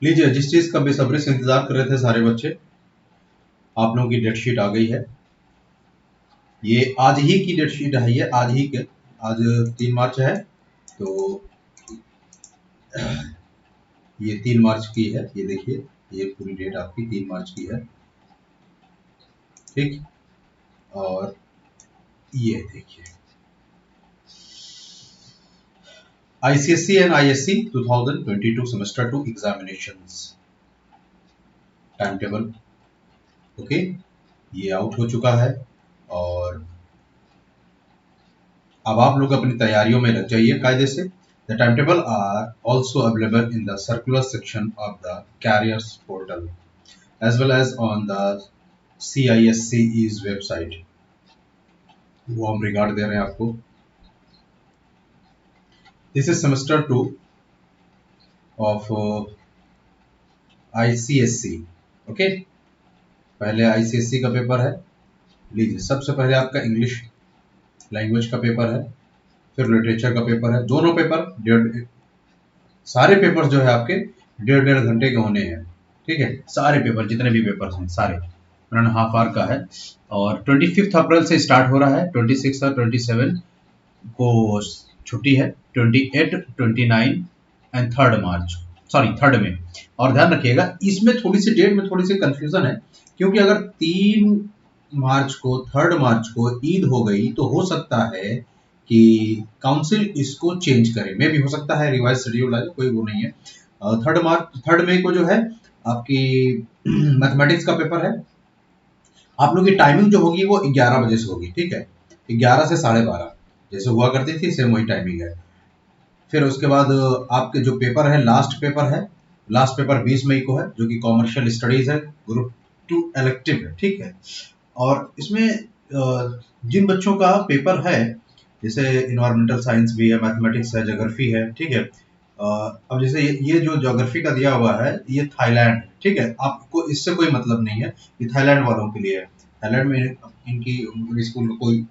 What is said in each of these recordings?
लीजिए, जिस चीज का बेसब्री से इंतजार कर रहे थे सारे बच्चे, आप लोगों की डेट शीट आ गई है। ये आज ही की डेट शीट है, ये आज ही के, आज 3 मार्च है, तो ये 3 मार्च की है। ये देखिए, ये पूरी डेट आपकी 3 मार्च की है, ठीक। और ये देखिए, ICSE and ISC 2022 semester 2 examinations time table, okay, ये आउट हो चुका है। और अब आप लोग अपनी तैयारियों में लग जाइए कायदे से। The time table are also available in the circular section of the careers portal as well as on the CISCE's website. वो हम रिगार्ड दे रहे हैं आपको। This is semester 2 of ICSE, okay. पहले ICSE का पेपर है। लीजिए, सबसे पहले आपका इंग्लिश लैंग्वेज का पेपर है, फिर लिटरेचर का पेपर है। दोनों पेपर सारे पेपर जो है आपके 1.5 घंटे के होने हैं, ठीक है। सारे पेपर, जितने भी पेपर हैं सारे 1.5 आवर का है। और 25 अप्रैल से स्टार्ट हो रहा है। 26 और 27 को छुट्टी है। 28, 29 एंड 3 मार्च, सॉरी 3 में। और ध्यान रखिएगा, इसमें थोड़ी सी डेट में थोड़ी सी कंफ्यूजन है, क्योंकि अगर 3 मार्च को 3 मार्च को ईद हो गई तो हो सकता है कि काउंसिल इसको चेंज करे। मे भी हो सकता है रिवाइज शेड्यूल आए, कोई वो नहीं है। 3 मई को जो है आपकी मैथमेटिक्स का पेपर है। आप लोग की टाइमिंग जो होगी वो 11 बजे से होगी, ठीक है। 11 से 12:30 जैसे हुआ करती थी, सेम वही टाइमिंग है। फिर उसके बाद आपके जो पेपर है, लास्ट पेपर 20 मई को है, जो कि कॉमर्शियल स्टडीज है, ग्रुप 2 इलेक्टिव है, ठीक है। और इसमें जिन बच्चों का पेपर है, जैसे इन्वायरमेंटल साइंस भी है, मैथमेटिक्स है, ज्योग्राफी है, ठीक है। अब जैसे ये जो ज्योग्राफी का दिया हुआ है, ये थाईलैंड, ठीक है। आपको इससे कोई मतलब नहीं है, ये थाईलैंड वालों के लिए है। थाईलैंड में इनकी स्कूल का कोई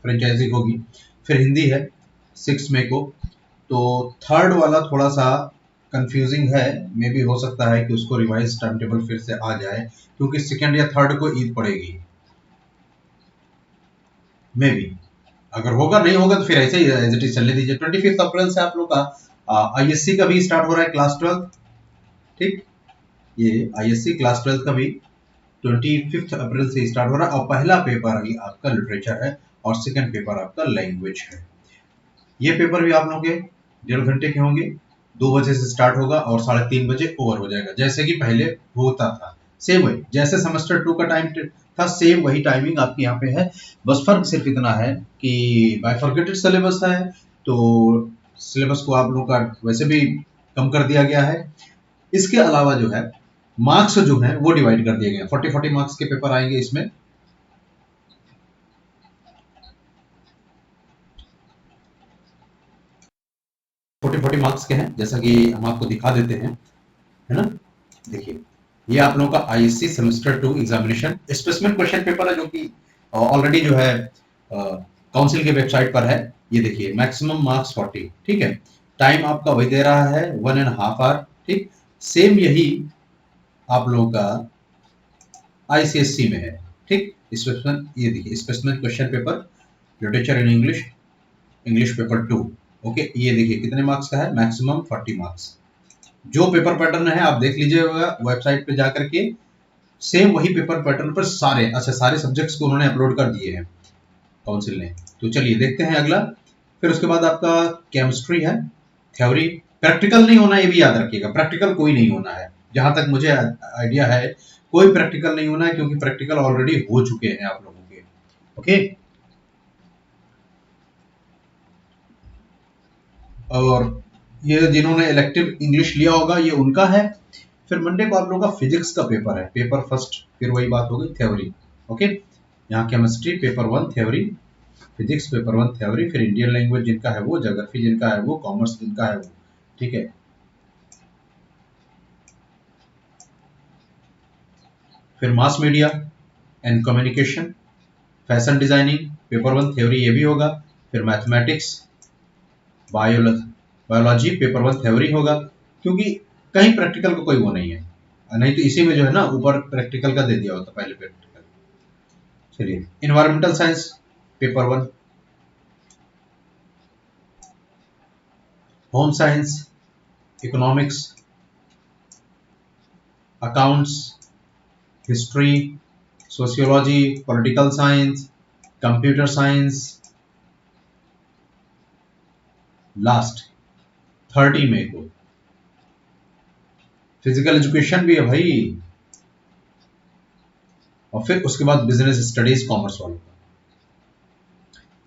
फ्रेंचाइजी होगी। फिर हिंदी है 6 मई को। तो थर्ड वाला थोड़ा सा कंफ्यूजिंग है, मे भी हो सकता है कि उसको रिवाइज टाइम टेबल फिर से आ जाए, क्योंकि सेकंड या थर्ड को ईद पड़ेगी, मे बी। अगर होगा, नहीं होगा तो फिर ऐसे ही एज इट इज चलने दीजिए। 25 अप्रैल से आप लोग का ISC का भी स्टार्ट हो रहा है, क्लास 12, ठीक। ये ISC क्लास 12 का भी 25 अप्रैल से स्टार्ट हो रहा है। और पहला पेपर अभी आपका लिटरेचर है और सेकंड पेपर आपका लैंग्वेज है। ये पेपर भी आप लोगों के 1.5 घंटे के होंगे। 2 बजे से स्टार्ट होगा और 3:30 बजे ओवर हो जाएगा, जैसे कि पहले होता था। सेम वही, जैसे सेमेस्टर 2 का टाइम था, सेम वही टाइमिंग आपके यहाँ पे है। बस फर्क सिर्फ इतना है कि बाइफर्केटेड सिलेबस है, तो सिलेबस को आप लोगों का वैसे भी कम कर दिया गया है। इसके अलावा जो है मार्क्स जो है वो डिवाइड कर दिए गए हैं। 40 मार्क्स के पेपर आएंगे इसमें। 40 मार्क्स के हैं, जैसा कि हम आपको दिखा देते हैं, है ना। देखिए, ये आप लोगों का ISC semester 2 examination specific question paper है, जो कि ऑलरेडी जो है काउंसिल के वेबसाइट पर है। ये देखिए, मैक्सिमम मार्क्स 40, ठीक है। टाइम आपका वही दे रहा है, 1.5 आवर, ठीक। सेम यही आप लोगों का ICSC में है, ठीक। ये देखिए, specific question paper, literature in English, English paper 2, okay. ये देखिए कितने मार्क्स का है, मैक्सिमम 40 मार्क्स। जो पेपर पैटर्न है आप देख लीजिएगा वेबसाइट पे जाकर के। सेम वही पेपर पैटर्न पर सारे सब्जेक्ट्स को उन्होंने अपलोड कर दिए हैं काउंसिल ने। तो चलिए देखते हैं अगला। फिर उसके बाद आपका केमिस्ट्री है, थ्योरी। प्रैक्टिकल नहीं होना, ये भी याद रखिएगा, प्रैक्टिकल कोई नहीं होना है, जहां तक मुझे आइडिया है। कोई प्रैक्टिकल नहीं होना है, क्योंकि प्रैक्टिकल ऑलरेडी हो चुके हैं आप लोगों के, ओके। और ये जिन्होंने इलेक्टिव इंग्लिश लिया होगा, ये उनका है। फिर मंडे को आप लोगों का फिजिक्स का पेपर है, पेपर फर्स्ट। फिर वही बात हो गई, थ्योरी, ओके। यहाँ chemistry paper 1 theory, physics paper 1 theory, फिर इंडियन लैंग्वेज जिनका है वो, ज्योग्राफी जिनका है वो, कॉमर्स जिनका है वो, ठीक है। फिर mass media and communication, fashion designing paper 1 theory, ये भी होगा। फिर मैथमेटिक्स, बायोलॉजी पेपर 1 थ्योरी होगा, क्योंकि कहीं प्रैक्टिकल का कोई वो नहीं है, नहीं तो इसी में जो है ना ऊपर प्रैक्टिकल का दे दिया होता पहले प्रैक्टिकल। चलिए, environmental science paper 1, home science, economics, accounts, history, sociology, political science, computer science, last 30 मई को फिजिकल एजुकेशन भी है भाई, और फिर उसके बाद बिजनेस स्टडीज कॉमर्स वालों का।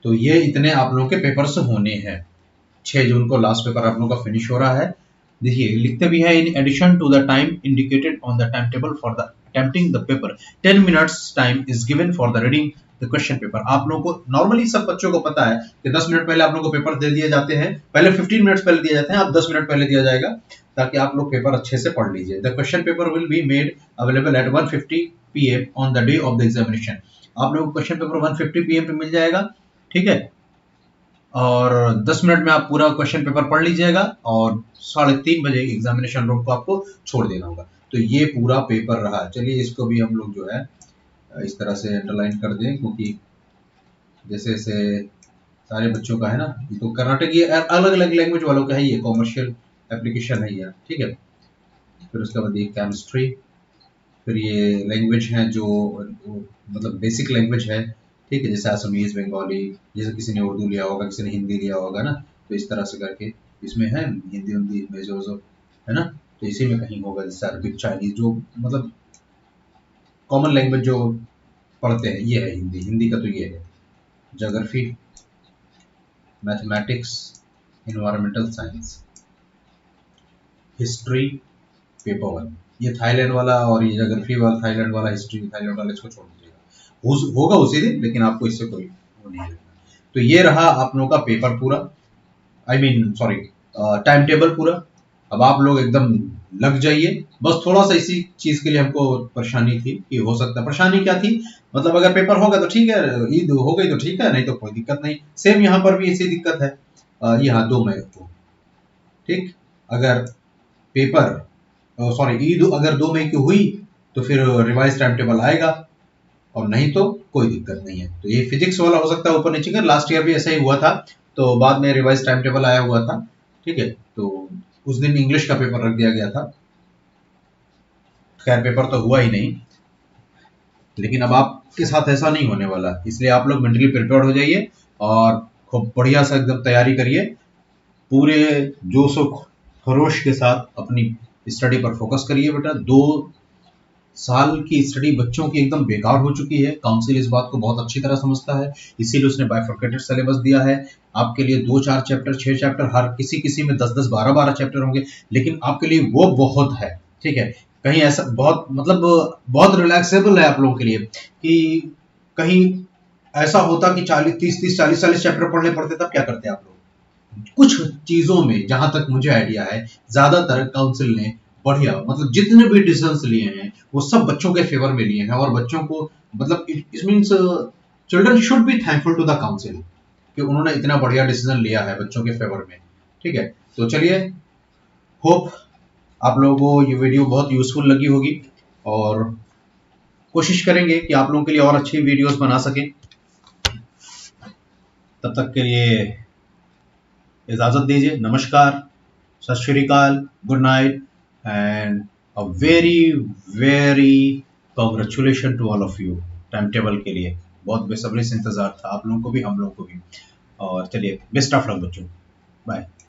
तो ये इतने आप लोगों के पेपर्स होने हैं। 6 जून को लास्ट पेपर आप लोगों का फिनिश हो रहा है। देखिए लिखते भी है, in addition to the time indicated on the time table for the attempting the paper 10 minutes time is given for the reading the question paper. आप लोगों को नॉर्मली सब बच्चों को पता है कि 10 मिनट पहले आप लोगों को पेपर दे दिए जाते हैं, पहले 15 मिनट्स पहले दिए जाते हैं, अब 10 मिनट पहले दिया जाएगा ताकि आप लोग पेपर अच्छे से पढ़ लीजिए। The question paper will be made available at 1:50 PM on the day of the examination. आप लोगों को क्वेश्चन पेपर 1:50 PM पे मिल जाएगा, ठीक है, और 10 मिनट में आप पूरा क्वेश्चन पेपर पढ़ लीजिएगा और 3:30 बजे एग्जामिनेशन रूम को आपको छोड़ देना होगा। तो ये पूरा पेपर रहा। चलिए इसको भी हम लोग जो है इस तरह से अंडरलाइन कर दें, क्योंकि जैसे जैसे सारे बच्चों का है ना, ये तो कर्नाटक ये अलग अलग लैंग्वेज वालों का है, ये कॉमर्शियल एप्लीकेशन है ये, ठीक है। फिर उसके बाद ये केमिस्ट्री, फिर ये लैंग्वेज है जो मतलब बेसिक लैंग्वेज है, ठीक है, जैसे असमीज, बंगाली, जैसे किसी ने उर्दू लिया होगा, किसी ने हिंदी लिया होगा ना, तो इस तरह से करके इसमें है हिंदी में जो है ना, तो इसी में कहीं होगा, जैसे अरबिक, चाइनीज, जो मतलब कॉमन लैंग्वेज जो पढ़ते हैं ये है हिंदी का तो ये है। Geography, mathematics, environmental science, history paper 1, ये थाईलैंड वाला और ये ज्योग्राफी वाला थाईलैंड वाला, हिस्ट्री थाईलैंड वाला, इसको छोड़ दीजिएगा, होगा उसी दिन, लेकिन आपको इससे कोई वो नहीं लगना। तो ये रहा आप लोगों का पेपर पूरा, I mean sorry time table पूरा। अब आप लोग एकदम लग जाइए। बस थोड़ा सा इसी चीज के लिए हमको परेशानी थी कि हो सकता है, परेशानी क्या थी मतलब, अगर पेपर होगा तो ठीक है, ईद हो गई तो ठीक है, नहीं तो कोई दिक्कत नहीं। सेम यहाँ पर भी इसी दिक्कत है, यहाँ 2 मई को, ठीक, अगर पेपर सॉरी ईद अगर 2 मई की हुई तो फिर रिवाइज टाइम टेबल आएगा, और नहीं तो कोई दिक्कत नहीं है। तो ये फिजिक्स वाला हो सकता है ऊपर नीचे का, लास्ट ईयर भी ऐसा ही हुआ था, तो बाद में रिवाइज टाइम टेबल आया हुआ था, ठीक है। तो उस दिन इंग्लिश का पेपर रख दिया गया था, खैर पेपर तो हुआ ही नहीं, लेकिन अब आपके साथ ऐसा नहीं होने वाला, इसलिए आप लोग मेंटली प्रिपेयर्ड हो जाइए और खूब बढ़िया सा एकदम तैयारी करिए, पूरे जोश और खरोश के साथ अपनी स्टडी पर फोकस करिए बेटा। 2 साल की स्टडी बच्चों की एकदम बेकार हो चुकी है, काउंसिल इस बात को बहुत अच्छी तरह समझता है, इसीलिए उसने बाइफरकेटेड सिलेबस दिया है आपके लिए। 2-4 चैप्टर, 6 चैप्टर, हर किसी में 10-10, 12-12 चैप्टर होंगे, लेकिन आपके लिए वो बहुत है, ठीक है। कहीं ऐसा बहुत मतलब बहुत रिलैक्सेबल है आप लोगों के लिए कि कहीं ऐसा होता कि 40 चैप्टर पढ़ने पड़ते, तब क्या करते आप लोग? कुछ चीजों में जहां तक मुझे आइडिया है, ज्यादातर काउंसिल ने बढ़िया मतलब जितने भी डिसीजंस लिए हैं वो सब बच्चों के फेवर में लिए हैं, और बच्चों को मतलब it means children should be thankful to the council कि उन्होंने इतना बढ़िया डिसीजन लिया है बच्चों के फेवर में, ठीक है। तो चलिए, होप आप लोगों को ये वीडियो बहुत यूजफुल लगी होगी, और कोशिश करेंगे कि आप लोगों के लिए और अच्छी वीडियोस बना सकें। तब तक के लिए इजाजत दीजिए, नमस्कार, सत श्री अकाल, good night, and a very congratulation to all of you. Time table के लिए बहुत बेसब्री से इंतजार था आप लोगों को भी, हम लोगों को भी, और चलिए बेस्ट ऑफ लक बच्चों, बाय।